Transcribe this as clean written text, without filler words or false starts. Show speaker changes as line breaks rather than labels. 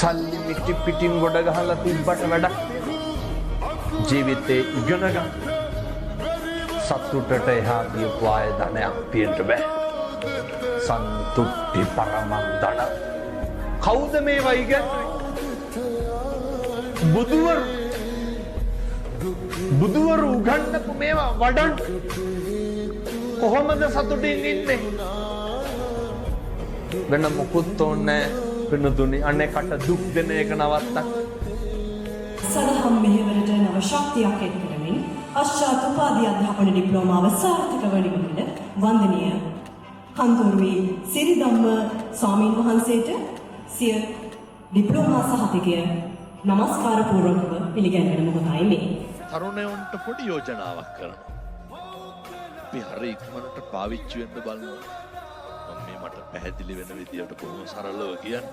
සල්ලි මිටි පිටින් ගොඩ ගහලා තිබ්බට වැඩක් ජීවිතේ ඉගෙන ගන්න. සතුටට එහා ගියපු ආය ධනයක් තියෙන්න බෑ. සන්තුට්ටි පරමං ධන. කවුද මේවා ඉගන්නේ? බුදුවරු උගන්වපු මේවා වඩන් කොහොමද සතුටින් ඉන්නේ? වෙන මොකුත් ඕනේ වෙනදුනි අනේ කට දුක් දෙන එක නවත්තන්න.
සදහම් මෙහෙවරට නව ශක්තියක් එක් කරමින් පශ්චාත් උපාධි අධ්‍යාපන ඩිප්ලෝමාව සාර්ථක වීමට වන්දනීය කන්තෝරුවේ සිරිධම්ම ස්වාමීන් වහන්සේට සිය ඩිප්ලෝමා සහතිකය නමස්කාර පූර්වකව පිළිගැන්වෙන මොහොතයි මේ.
තරුණයන්ට පොඩි යෝජනාවක් කරනවා. අපි හරි ඉක්මනට පාවිච්චි වෙන්න බලනවා. මම මේ මට පැහැදිලි වෙන විදියට බොහොම සරලව කියන්නේ.